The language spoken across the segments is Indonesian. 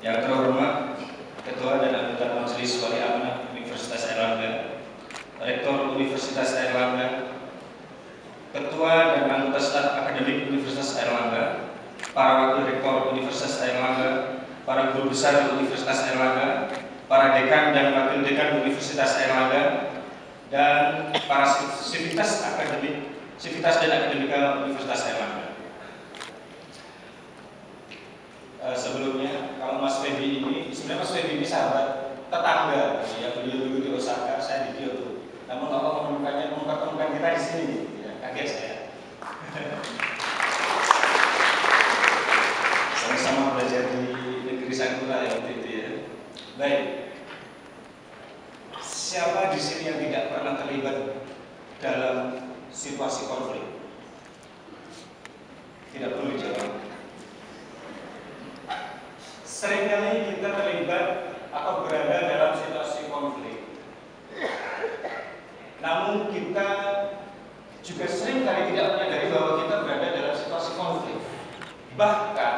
Yang terhormat Ketua dan Anggota Majelis Wali Amanat Universitas Airlangga, Rektor Universitas Airlangga, Ketua dan Anggota Staf Akademik Universitas Airlangga, para Wakil Rektor Universitas Airlangga, para Guru Besar Universitas Airlangga, para Dekan dan Wakil Dekan Universitas Airlangga, dan para sivitas dan akademika Universitas Airlangga. Sebelumnya, kalau Mas Febi ini, sebenarnya Mas Febi ini sahabat tetangga, ya, beliau dulu di Osaka, saya di Kyoto. Namun Allah mempertemukan kita di sini, ya, kaget saya. Sama-sama belajar di negeri Sakura ya waktu itu ya. Baik. Siapa di sini yang tidak pernah terlibat dalam situasi konflik? Tidak perlu dijawab. Seringkali kita terlibat atau berada dalam situasi konflik. Namun kita juga seringkali tidak menyadari bahwa kita berada dalam situasi konflik. Bahkan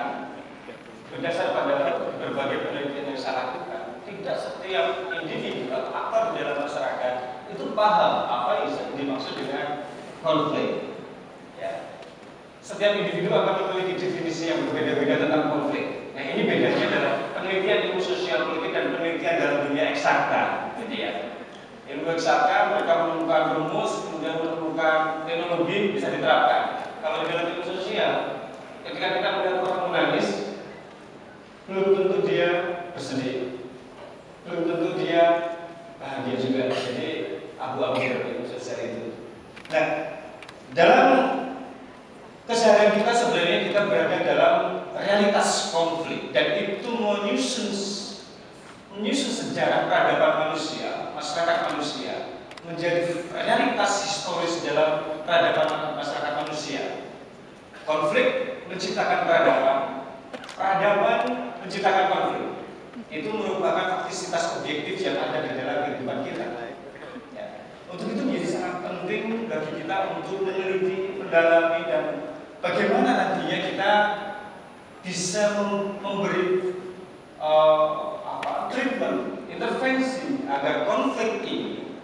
berdasar pada berbagai penelitian yang saya lakukan, tidak setiap individu atau aktor di dalam masyarakat itu paham apa yang dimaksud dengan konflik. Ya. Setiap individu akan memiliki definisi yang berbeda-beda tentang konflik. Nah, ini bedanya adalah penelitian ilmu sosial politik dan penelitian dalam dunia eksakta, gitu ya. Ilmu eksakta mereka menemukan rumus, kemudian menemukan teknologi bisa diterapkan. Kalau di dalam ilmu sosial, ketika kita melihat orang menangis, belum tentu dia bersedih, belum tentu dia bahagia juga. Jadi abu-abu dalam ilmu sosial itu. Nah, dalam keseharian kita sebenarnya kita berada dalam realitas konflik, dan itu menyusun sejarah peradaban manusia, masyarakat manusia menjadi realitas historis dalam peradaban masyarakat manusia. Konflik menciptakan peradaban, peradaban menciptakan konflik. Itu merupakan aktivitas objektif yang ada di dalam kehidupan kita. Ya. Untuk itu menjadi sangat penting bagi kita untuk meneliti, mendalami, dan bagaimana nantinya kita bisa memberi treatment, intervensi agar konflik ini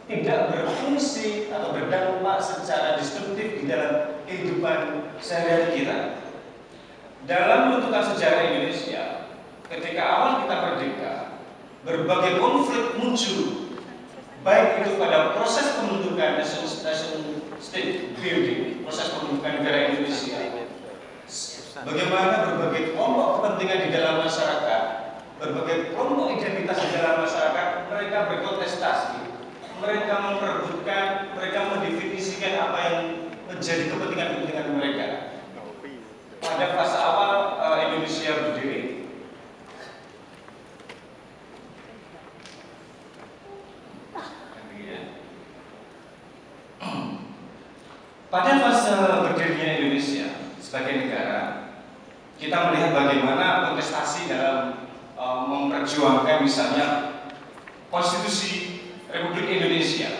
tidak berfungsi atau berdampak secara destruktif di dalam kehidupan sehari-hari kita. Dalam menentukan sejarah Indonesia, ketika awal kita merdeka, berbagai konflik muncul, baik itu pada proses pembentukan nation state building, proses pembentukan negara Indonesia, bagaimana berbagai kelompok kepentingan di dalam masyarakat, berbagai kelompok identitas di dalam masyarakat, mereka berkontestasi, mereka memperebutkan, mereka mendefinisikan apa yang menjadi kepentingan-kepentingan mereka. Pada fase awal Indonesia berdiri, pada fase berdirinya Indonesia sebagai negara, kita melihat bagaimana kontestasi dalam memperjuangkan misalnya konstitusi Republik Indonesia.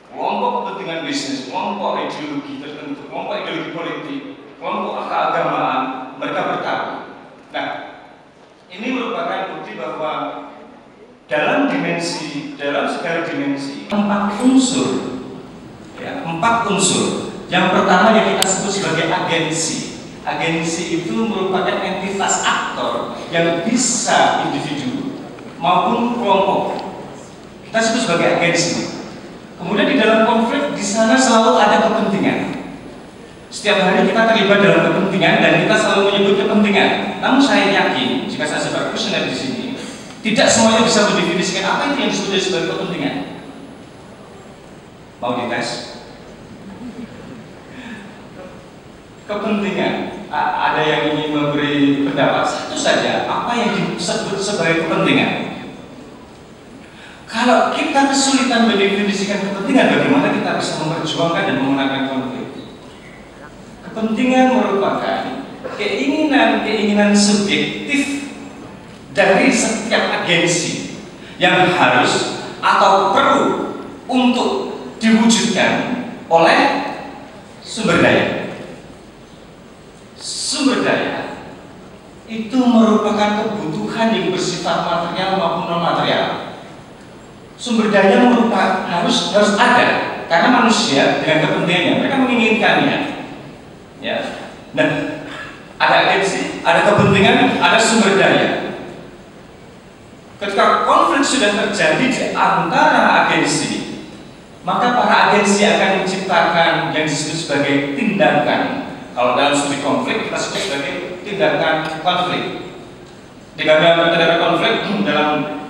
Kelompok kepentingan bisnis, kelompok ideologi tertentu, kelompok ideologi politik, kelompok keagamaan, mereka bertarung. Nah, ini merupakan bukti bahwa dalam segala dimensi, empat unsur. Yang pertama yang kita sebut sebagai agensi. Agensi itu merupakan entitas aktor yang bisa individu maupun kelompok. Kita sebut sebagai agensi. Kemudian di dalam konflik di sana selalu ada kepentingan. Setiap hari kita terlibat dalam kepentingan dan kita selalu menyebut kepentingan. Namun saya yakin jika saya sebagai kuesioner di sini, tidak semuanya bisa mendefinisikan apa itu yang disebut sebagai kepentingan. Mau dites? Kepentingan, ada yang ingin memberi pendapat satu saja, apa yang disebut sebagai kepentingan? Kalau kita kesulitan mendefinisikan kepentingan, bagaimana kita bisa memperjuangkan dan memenangkan konflik? Kepentingan merupakan keinginan subjektif dari setiap agensi yang harus atau perlu untuk diwujudkan oleh sumber daya. Sumber daya itu merupakan kebutuhan yang bersifat material maupun non material. Sumber daya harus ada karena manusia dengan kepentingannya mereka menginginkannya. Ya. Nah, ada agensi, ada kepentingan, ada sumber daya. Ketika konflik sudah terjadi di antara agensi, maka para agensi akan menciptakan yang disebut sebagai tindakan. Kalau dalam studi konflik kita sebut sebagai tindakan konflik. Tindakan konflik dalam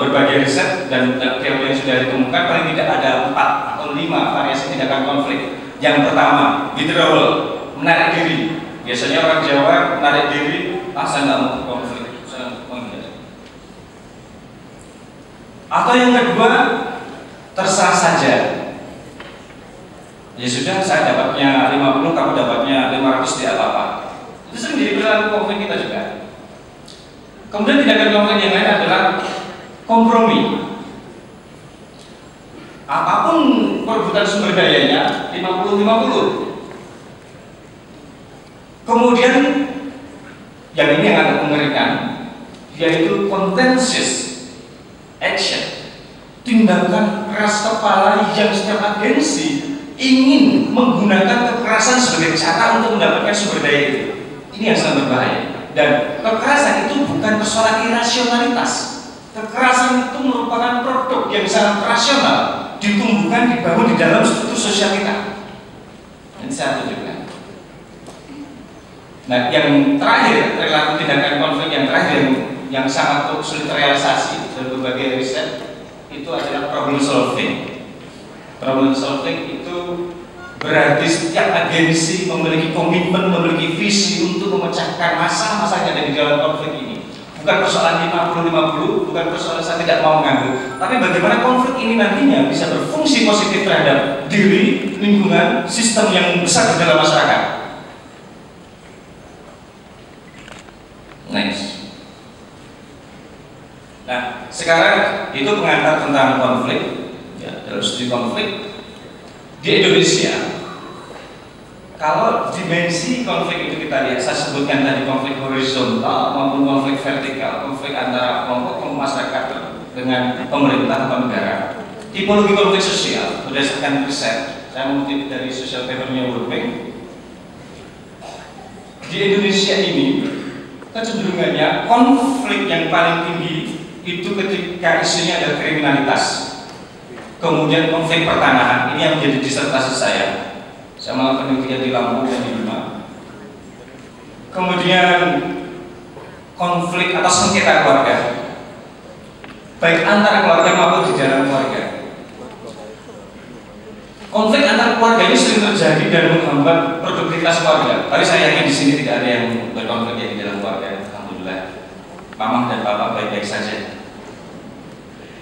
berbagai riset dan teori yang sudah ditemukan paling tidak ada 4 atau 5 variasi tindakan konflik. Yang pertama, withdrawal, menarik diri. Biasanya orang Jawa menarik diri, saya nggak mau konflik, saya menghindar. Atau yang kedua, terserah saja. Ya sudah, saya dapatnya 50, kamu dapatnya 500, tidak apa-apa. Itu sering jadi perilaku konflik kita juga. Kemudian tindakan konflik yang lain adalah kompromi. Apapun perebutan sumber dayanya 50-50. Kemudian yang ini yang agak mengerikan, yaitu contentious action, tindakan keras kepala yang setiap agensi ingin menggunakan kekerasan sebagai cara untuk mendapatkan sumber daya itu. Ini yang sangat berbahaya. Dan kekerasan itu bukan persoalan irasionalitas. Kekerasan itu merupakan produk yang sangat rasional, ditumbuhkan, dibangun di dalam struktur sosial kita. Ini saya tunjukkan. Nah, yang terakhir, perilaku tindakan konflik yang terakhir yang sangat sulit terrealisasi dalam berbagai riset itu adalah problem solving. Problem solving itu berarti setiap agensi memiliki komitmen, memiliki visi untuk memecahkan masalah-masalah yang ada di dalam konflik ini. Bukan persoalan 50-50, bukan persoalan saya tidak mau mengganggu, tapi bagaimana konflik ini nantinya bisa berfungsi positif terhadap diri, lingkungan, sistem yang besar di dalam masyarakat. Next. Nah, sekarang itu pengantar tentang konflik. Ya, dalam studi konflik di Indonesia, kalau dimensi konflik itu kita lihat, saya sebutkan tadi konflik horizontal maupun konflik vertikal, konflik antara kelompok masyarakat dengan pemerintah atau negara. Tipologi konflik sosial berdasarkan riset, saya mengutip dari social papernya World Bank. Di Indonesia ini kecenderungannya konflik yang paling tinggi itu ketika isunya adalah kriminalitas. Kemudian konflik pertanahan, ini yang menjadi disertasi saya malah penelitian di Lampung dan di Bima. Kemudian konflik atau sengketa keluarga, baik antar keluarga maupun di dalam keluarga. Konflik antar keluarga ini sering terjadi dan menghambat produktivitas keluarga. Tapi saya yakin di sini tidak ada yang berkonflik di dalam keluarga. Alhamdulillah, mama dan papa baik-baik saja.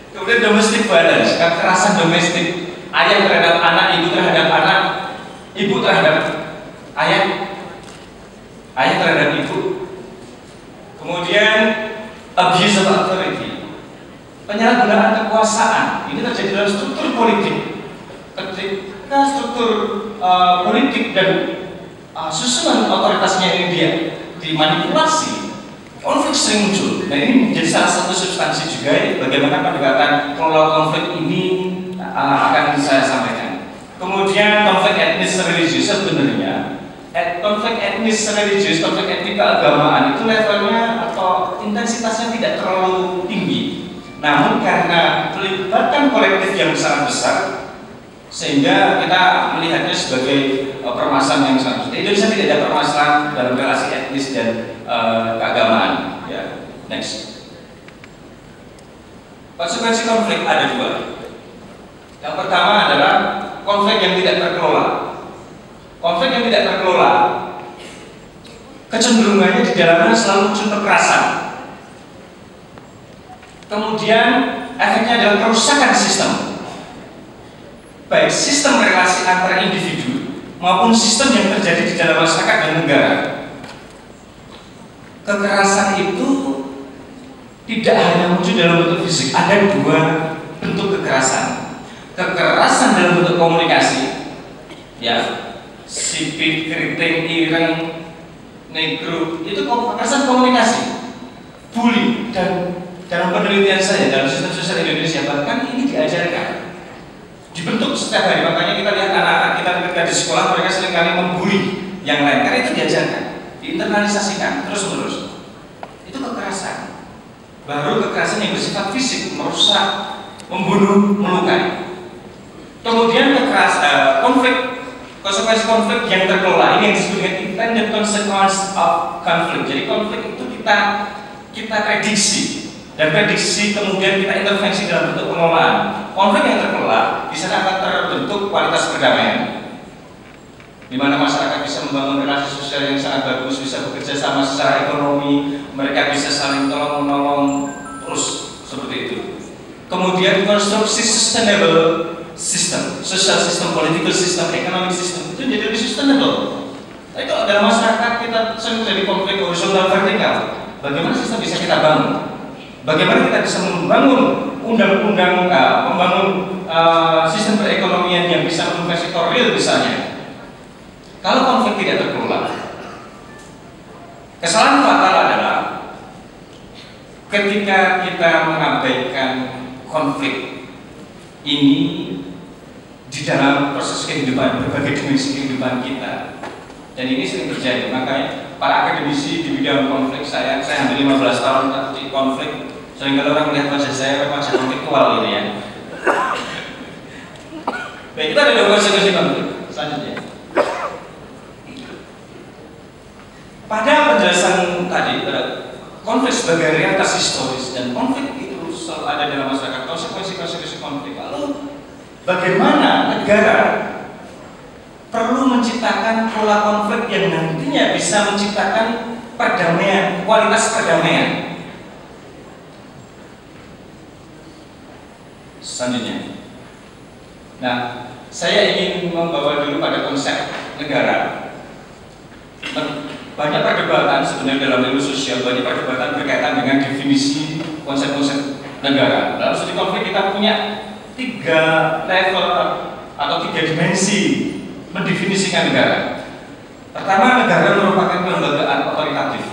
Kemudian domestic violence, kekerasan domestik, ayah terhadap anak, ibu terhadap anak, ibu terhadap ayah, ayah terhadap ibu. Kemudian abuse of authority, penyalahgunaan kekuasaan. Ini terjadi dalam struktur politik. Ketika struktur politik dan susunan otoritasnya ini dia dimanipulasi, konflik sering muncul. Nah, ini menjadi salah satu substansi juga bagaimana pendekatan kelola konflik ini akan saya sampaikan. Kemudian konflik etnis religius, sebenarnya konflik etnis religius, konflik etnik keagamaan itu levelnya atau intensitasnya tidak terlalu tinggi. Namun karena melibatkan kolektif yang sangat besar, sehingga kita melihatnya sebagai permasalahan yang sangat besar. Indonesia tidak ada permasalahan dalam relasi etnis dan keagamaan. Ya. Next. Konsekuensi konflik ada dua. Yang pertama adalah konflik yang tidak terkelola. Konflik yang tidak terkelola kecenderungannya di dalamnya selalu muncul kekerasan. Kemudian efeknya adalah kerusakan sistem, baik sistem relasi antara individu maupun sistem yang terjadi di dalam masyarakat dan negara. Kekerasan itu tidak hanya muncul dalam bentuk fisik, ada dua bentuk kekerasan. Kekerasan dalam bentuk komunikasi, ya, sipit, keriting, ireng, negro, itu kekerasan komunikasi, bully. Dan dalam penelitian saya dalam sistem sosial Indonesia bahkan ini diajarkan, dibentuk setiap hari. Makanya kita lihat anak-anak kita ketika di sekolah mereka seringkali membuli yang lain karena itu diajarkan, diinternalisasikan terus-menerus. Itu kekerasan. Baru kekerasan yang bersifat fisik, merusak, membunuh, melukai. Kemudian konflik, konsekuensi konflik yang terkelola, ini yang disebut dengan intended consequence of conflict. Jadi konflik itu kita prediksi, dan prediksi kemudian kita intervensi dalam bentuk pengelolaan. Konflik yang terkelola di sana akan terbentuk kualitas perdamaian, di mana masyarakat bisa membangun relasi sosial yang sangat bagus, bisa bekerja sama secara ekonomi, mereka bisa saling tolong-menolong, terus seperti itu. Kemudian konstruksi sustainable system, social system, political system, economic system itu jadi lebih sustainable. Tapi kalau dalam masyarakat kita sering terjadi konflik horizontal vertikal, bagaimana sistem bisa kita bangun? Bagaimana kita bisa membangun undang-undang, membangun sistem perekonomian yang bisa mendukung sektor real misalnya? Kalau konflik tidak terkelola, kesalahan fatal adalah ketika kita mengabaikan konflik ini di dalam proses kehidupan, berbagai dimensi kehidupan kita. Dan ini sering terjadi. Makanya para akademisi di bidang konflik, saya hampir 15 tahun di konflik, sering kalau orang melihat wajah saya, wajah konfliktual ini ya. Baik, kita ada dua konsekuensi konflik. Selanjutnya, pada penjelasan tadi, konflik sebagai realitas historis dan konflik itu selalu ada dalam masyarakat, konsekuensi konflik. Lalu bagaimana negara perlu menciptakan pola konflik yang nantinya bisa menciptakan perdamaian, kualitas perdamaian. Selanjutnya, nah, saya ingin membawa dulu pada konsep negara. Banyak perdebatan sebenarnya dalam ilmu sosial, banyak perdebatan berkaitan dengan definisi konsep-konsep negara. Dalam studi konflik kita punya 3 level atau 3 dimensi mendefinisikan negara. Pertama, negara merupakan kelembagaan otoritatif.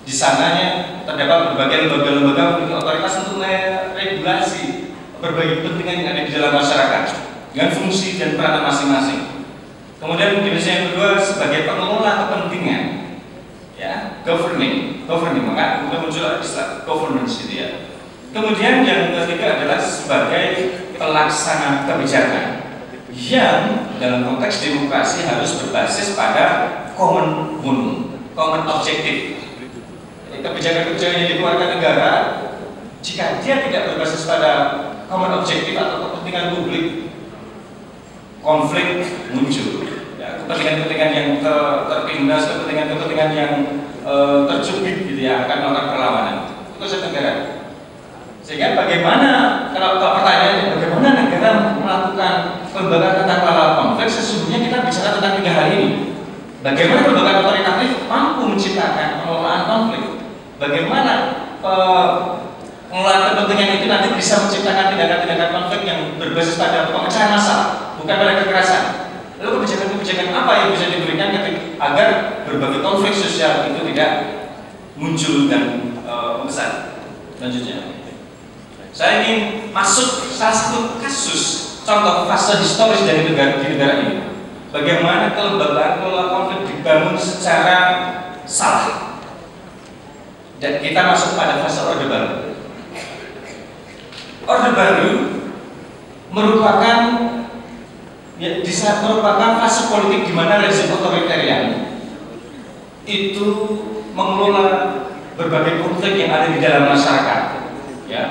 Di sananya terdapat berbagai lembaga-lembaga memiliki otoritas untuk meregulasi berbagai kepentingan yang ada di dalam masyarakat dengan fungsi dan peranan masing-masing. Kemudian dimensi yang kedua sebagai pengelola kepentingan, ya, governing, maka kemudian muncul istilah governance gitu ya. Kemudian yang ketiga adalah sebagai pelaksana kebijakan yang dalam konteks demokrasi harus berbasis pada common goal, common objective. Jadi kebijakan-kebijakan yang dikeluarkan negara, jika dia tidak berbasis pada common objective atau kepentingan publik, konflik muncul. Ya, kepentingan-kepentingan yang tertindas, kepentingan-kepentingan yang tercubit gitu ya, akan melakukan perlawanan. Itu konsep negara. Sehingga bagaimana, kalau pertanyaannya bagaimana negara melakukan kelembagaan tentang kelola konflik, sesungguhnya kita bicara tentang 3 hal ini. Bagaimana kelembagaan otoritatif mampu menciptakan pengelolaan konflik? Bagaimana pengelolaan kepentingan itu nanti bisa menciptakan tindakan-tindakan konflik yang berbasis pada pemecahan masalah, bukan pada kekerasan. Lalu kebijakan-kebijakan apa yang bisa diberikan agar berbagai konflik sosial itu tidak muncul dan membesar? Selanjutnya, saya ingin masuk salah satu kasus contoh fase historis dari negara ini. Bagaimana kelembagaan kelola konflik dibangun secara salah. Dan kita masuk pada fase Orde Baru. Orde Baru merupakan merupakan fase politik di mana rezim otoritarian itu mengelola berbagai konflik yang ada di dalam masyarakat. Ya.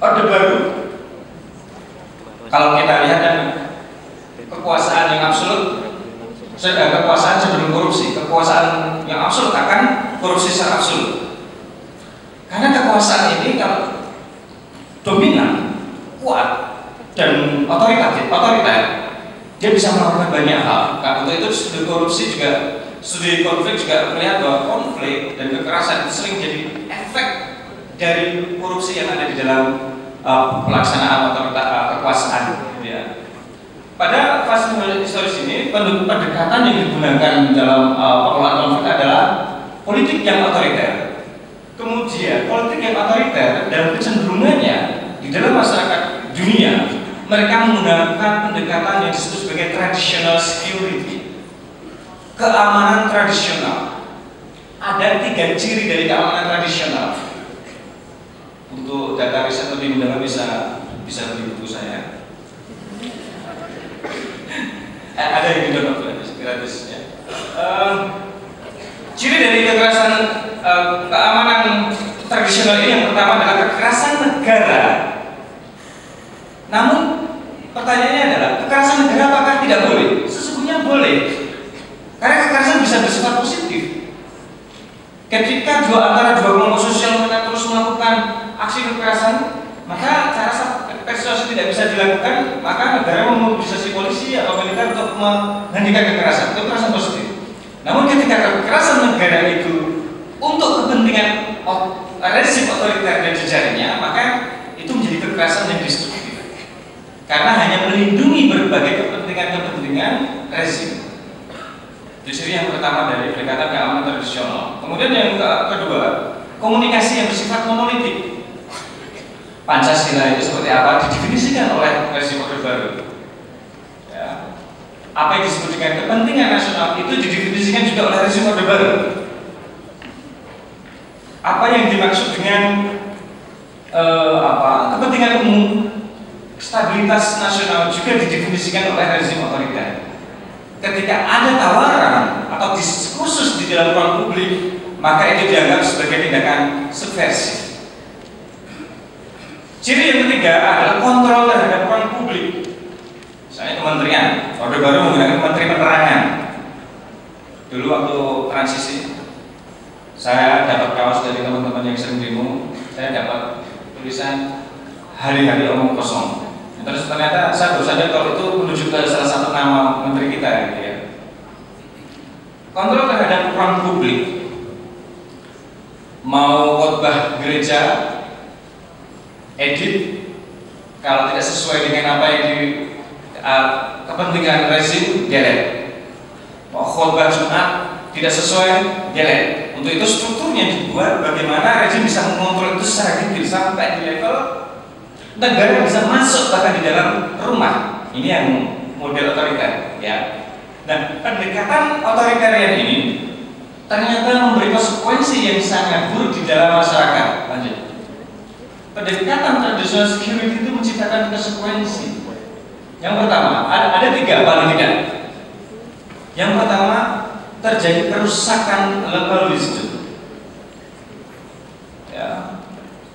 Orde Baru, kalau kita lihat dan kekuasaan yang absolut, kekuasaan sebelum korupsi, kekuasaan yang absolut akan korupsi secara absolut. Karena kekuasaan ini kalau dominan, kuat, dan otoriter, dia bisa melakukan banyak hal. Nah, untuk itu studi korupsi juga, studi konflik juga melihat bahwa konflik dan kekerasan itu sering jadi efek dari korupsi yang ada di dalam pelaksanaan kekuasaan, gitu ya. pada fase historis ini pendekatan yang digunakan dalam pengelolaan konflik adalah politik yang otoriter. Kemudian politik yang otoriter dan kecenderungannya di dalam masyarakat dunia, mereka menggunakan pendekatan yang disebut sebagai traditional security, keamanan tradisional. Ada 3 ciri dari keamanan tradisional. Untuk data riset lebih mendalam bisa beli buku saya. Ada yang di download gratis ya. Ciri dari kekerasan keamanan tradisional ini yang pertama adalah kekerasan negara. Namun pertanyaannya adalah kekerasan negara apakah tidak boleh? Sesungguhnya boleh, karena kekerasan bisa bersifat positif. Ketika antara dua kelompok sosial mereka terus melakukan aksi kekerasan, maka cara persuasi tidak bisa dilakukan, maka negara memobilisasi polisi atau militer untuk menghentikan kekerasan. Itu kekerasan positif. Namun ketika kekerasan negara itu untuk kepentingan rezim otoriter dan jejaringnya, maka itu menjadi kekerasan yang destruktif, karena hanya melindungi berbagai kepentingan rezim. Itu ciri yang pertama dari pendekatan keamanan tradisional. Kemudian yang kedua, komunikasi yang bersifat monolitik. Pancasila itu seperti apa didefinisikan oleh rezim Orde Baru. Ya. Apa yang disebut dengan kepentingan nasional itu didefinisikan juga oleh rezim Orde Baru. Apa yang dimaksud dengan kepentingan umum, stabilitas nasional juga didefinisikan oleh rezim otoriter. Ketika ada tawaran atau diskursus di dalam ruang publik, maka itu dianggap sebagai tindakan subversif. Ciri yang ketiga adalah kontrol terhadap ruang publik. Misalnya kementerian, Orde Baru menggunakan Menteri Penerangan. Dulu waktu transisi, saya dapat kaos dari teman-teman yang sering demo, saya dapat tulisan hari-hari omong kosong. Terus ternyata saya baru sadar kalau itu menuju ke salah satu nama menteri kita, gitu ya. Kontrol terhadap ruang publik, mau khotbah gereja, edit, kalau tidak sesuai dengan apa yang di kepentingan rezim, delete. Mau khotbah Jumat tidak sesuai, delete. Untuk itu strukturnya dibuat bagaimana rezim bisa mengontrol itu secara detail sampai di level negara bisa masuk bahkan di dalam rumah. Ini yang model otoriter, ya. Nah, pendekatan otoritarian ini ternyata memberi konsekuensi yang sangat buruk di dalam masyarakat. Lanjut. Pendekatan traditional security itu menciptakan konsekuensi. Yang pertama, ada 3 paling tidak. Yang pertama, terjadi kerusakan local wisdom. Ya.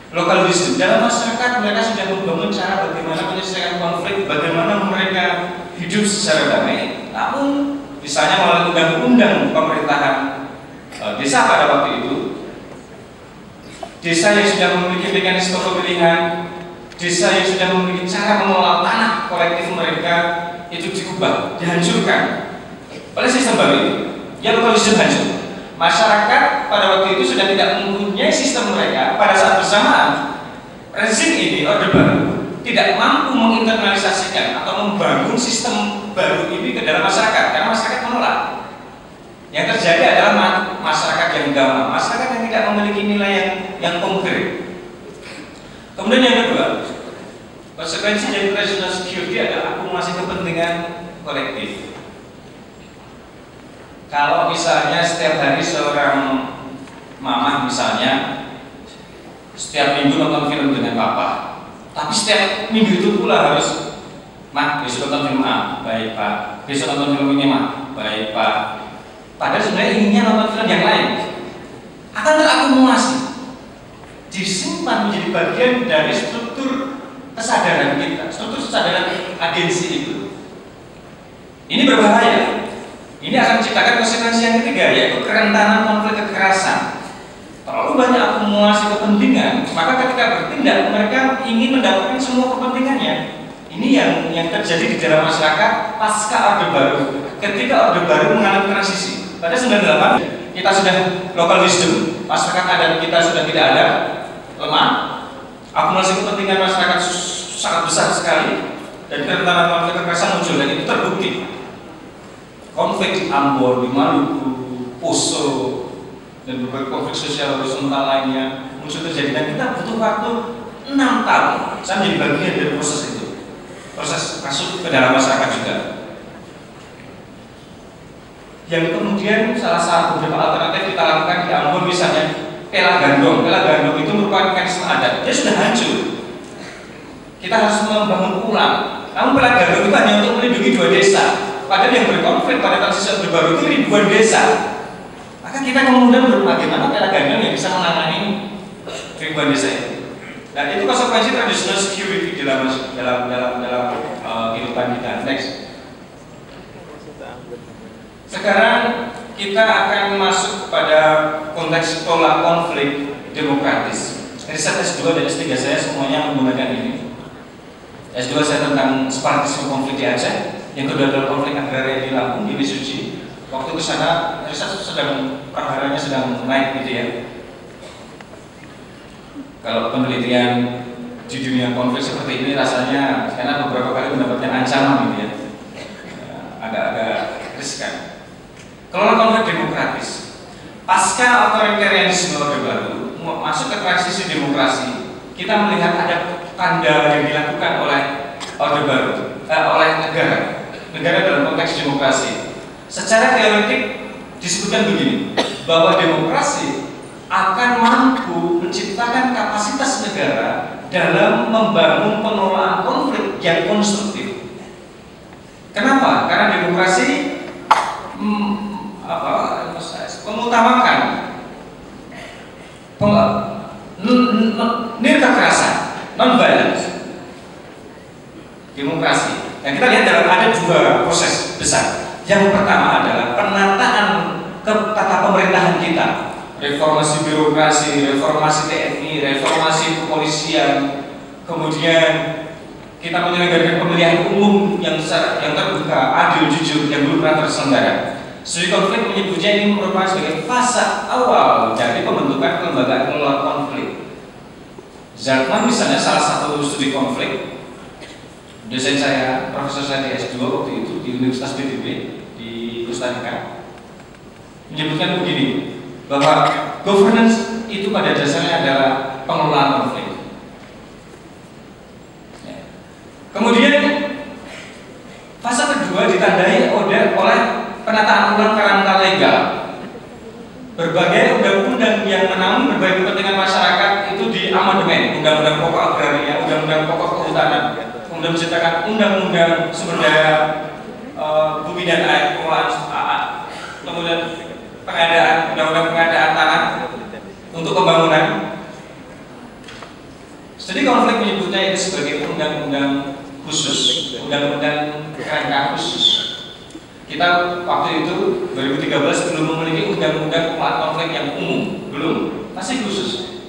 Local wisdom dalam masyarakat, mereka sudah membangun cara bagaimana menyelesaikan konflik, bagaimana mereka hidup secara damai. Namun misalnya melalui undang-undang pemerintahan desa pada waktu itu, desa yang sudah memiliki mekanisme pemilihan, desa yang sudah memiliki cara mengelola tanah kolektif mereka, itu diubah, dihancurkan oleh sistem baru itu. Ya, local wisdom hancur. Masyarakat pada waktu itu sudah tidak mempunyai sistem mereka. Pada saat bersamaan, rezim ini, Orde Baru, tidak mampu menginternalisasikan atau membangun sistem baru ini ke dalam masyarakat, karena masyarakat menolak. Yang terjadi adalah masyarakat yang gamang, masyarakat yang tidak memiliki nilai yang konkret. Kemudian yang kedua, konsekuensi dari traditional security adalah akumulasi kepentingan kolektif. Kalau misalnya setiap hari seorang mama misalnya setiap minggu nonton film dengan papa, tapi setiap minggu itu pula harus, "Mak, besok nonton film A." "Baik Pak." "Besok nonton film ini Mak." "Baik Pak." Padahal sebenarnya inginnya nonton film yang lain. Akan terakumulasi, disimpan menjadi bagian dari struktur kesadaran kita, struktur kesadaran agensi itu. Ini berbahaya. Ini akan menciptakan konsekuensi yang ketiga, yaitu kerentanan konflik kekerasan. Terlalu banyak akumulasi kepentingan, maka ketika bertindak mereka ingin mendapatkan semua kepentingannya. Ini yang terjadi di dalam masyarakat pasca Orde Baru. Ketika Orde Baru mengalami transisi pada 98, kita sudah local wisdom, masyarakat adat kita sudah tidak ada, lemah, akumulasi kepentingan masyarakat sangat besar sekali. dan kerentanan konflik kekerasan muncul, dan itu terbukti. Konflik di Ambon, di Maluku, Poso, dan berbagai konflik sosial horizontal lainnya muncul terjadi, dan kita butuh waktu 6 tahun. Saya menjadi bagian dari proses itu, proses masuk ke dalam masyarakat juga. Yang kemudian salah satu beberapa alternatif kita lakukan di Ambon, misalnya Pela Gandong. Pela Gandong itu merupakan mekanisme adat, dia sudah hancur. Kita harus membangun ulang. Namun Pela Gandong itu hanya untuk melindungi 2 desa. Padahal yang berkonflik pada transisi Orde Baru itu ribuan desa. Maka kita kemudian bagaimana Pela Gandong yang bisa menangani ribuan desa itu. Dan itu konsekuensi traditional security dalam kehidupan kita. Next. Sekarang kita akan masuk pada konteks pola konflik demokratis. Riset S2 dan S3 saya semuanya menggunakan ini. S2 saya tentang separatisme konflik di Aceh, yang kedua adalah konflik agraria di Lampung, di Mesuji. Waktu ke sana, riset perharanya sedang naik gitu ya. Kalau penelitian di dunia konflik seperti ini rasanya, karena beberapa kali mendapatkan ancaman gitu ya, agak-agak riskan. Kelola konflik demokratis, pasca otoritarianisme Orde Baru masuk ke transisi demokrasi, kita melihat ada tanda yang dilakukan oleh Orde Baru, oleh negara dalam konteks demokrasi. Secara teoretik disebutkan begini, bahwa demokrasi akan mampu menciptakan kapasitas negara dalam membangun pengelolaan konflik yang konstruktif. Kenapa? Karena demokrasi mengutamakan kekerasan, non-violence, demokrasi. Dan kita lihat ada 2 proses besar. Yang pertama adalah penataan tata pemerintahan kita, reformasi birokrasi, reformasi TNI, reformasi kepolisian, kemudian kita menyelenggarakan pemilihan umum yang terbuka, adil, jujur, yang belum pernah terselenggara. Studi konflik menyebutnya ini merupakan sebagai fase awal dari pembentukan kelembagaan pengelola konflik. Zartman misalnya, salah satu studi konflik, dosen saya, profesor saya di S2 waktu itu di Universitas BTB di Costa Rica, menyebutkan begini, bahwa governance itu pada dasarnya adalah pengelolaan konflik. Kemudian fase kedua ditandai oleh penataan ulang kerangka legal. Berbagai undang-undang yang menaungi berbagai kepentingan masyarakat itu diamandemen, undang-undang pokok agraria, undang-undang pokok kehutanan, kemudian menciptakan undang-undang sumber daya bumi dan air, pengelolaan, kemudian pengadaan, undang-undang pengadaan tanah untuk pembangunan. Studi konflik menyebutnya itu sebagai undang-undang khusus, undang-undang kerangka khusus. Kita waktu itu 2013 belum memiliki undang-undang pengelolaan konflik yang umum, belum, masih khusus.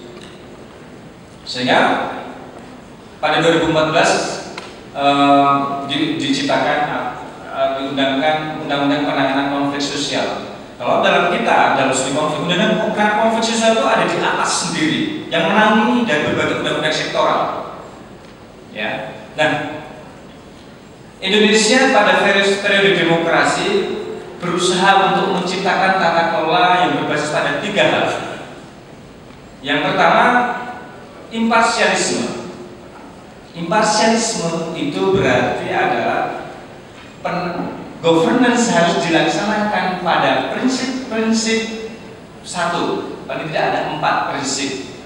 Sehingga pada 2014 diciptakan, diundangkan undang-undang penanganan konflik sosial. Kalau dalam dalam studi konflik, undang-undang penanganan konflik sosial itu ada di atas sendiri, yang menangani dari berbagai undang-undang sektoral. Ya, nah. Indonesia pada periode demokrasi berusaha untuk menciptakan tata kelola yang berbasis pada 3 hal. Yang pertama, imparsialisme. Imparsialisme itu berarti adalah governance harus dilaksanakan pada prinsip-prinsip 1, paling tidak ada 4 prinsip.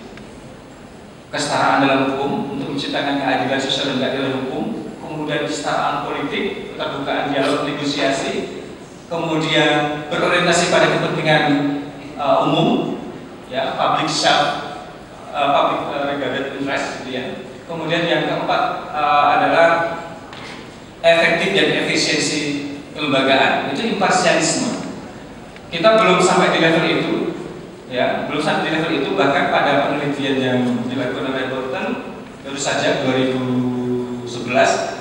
Kesetaraan dalam hukum untuk menciptakan keadilan sosial dan keadilan hukum, kemudian kesetaraan politik, keterbukaan dialog negosiasi, kemudian berorientasi pada kepentingan umum, ya, public regarded interest, gitu ya. Kemudian yang keempat adalah efektif dan efisiensi kelembagaan, itu imparsialisme. Kita belum sampai di level itu, ya, belum sampai di level itu. Bahkan pada penelitian yang dilakukan oleh Bolton baru saja 2011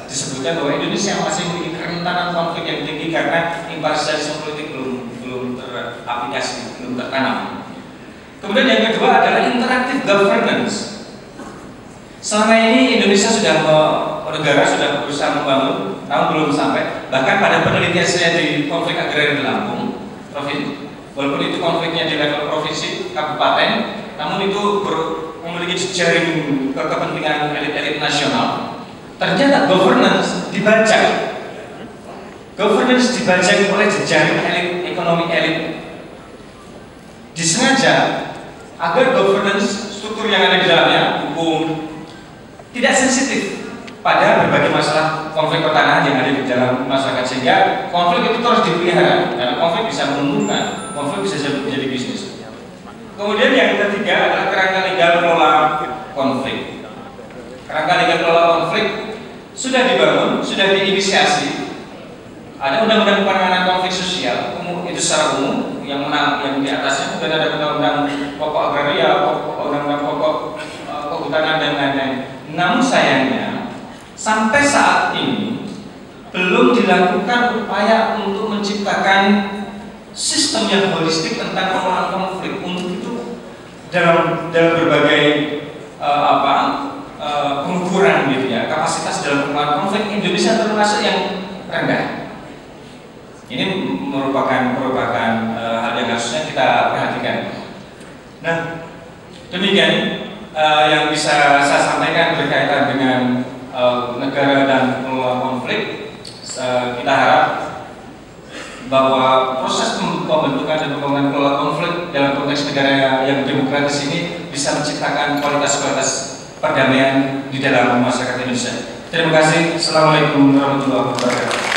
disebutkan bahwa Indonesia masih memiliki kerentanan konflik yang tinggi karena imparsialisme politik belum teraplikasi, belum tertanam. Kemudian yang kedua adalah interactive governance. Selama ini Indonesia sudah negara sudah berusaha membangun, namun belum sampai. Bahkan pada penelitian saya di konflik agraria di Lampung, walaupun itu konfliknya di level provinsi, kabupaten, namun itu memiliki jejaring kepentingan elit-elit nasional. Ternyata governance dibajak oleh jejaring elit, ekonomi elit. Disengaja agar governance struktur yang ada di dalamnya, hukum, tidak sensitif pada berbagai masalah konflik pertanahan yang ada di dalam masyarakat, sehingga konflik itu terus dipelihara karena konflik bisa menguntungkan, konflik bisa menjadi bisnis. Kemudian yang ketiga adalah kerangka legal kelola konflik. Kerangka legal kelola konflik sudah dibangun, sudah diinisiasi. Ada undang-undang penanganan konflik sosial itu secara umum yang di atasnya, kemudian ada undang-undang pokok agraria, undang-undang pokok kehutanan dan lain-lain. Namun sayangnya sampai saat ini belum dilakukan upaya untuk menciptakan sistem yang holistik tentang pengelolaan konflik. Untuk itu dalam berbagai pengukuran gitu ya, kapasitas dalam pengelolaan konflik Indonesia termasuk yang rendah. Ini merupakan hal yang harusnya kita perhatikan. Nah, demikian yang bisa saya sampaikan berkaitan dengan negara dan pengelola konflik. Kita harap bahwa proses pembentukan dan pembangunan pengelola konflik dalam konteks negara yang demokratis ini bisa menciptakan kualitas-kualitas perdamaian di dalam masyarakat Indonesia. Terima kasih. Assalamualaikum warahmatullahi wabarakatuh.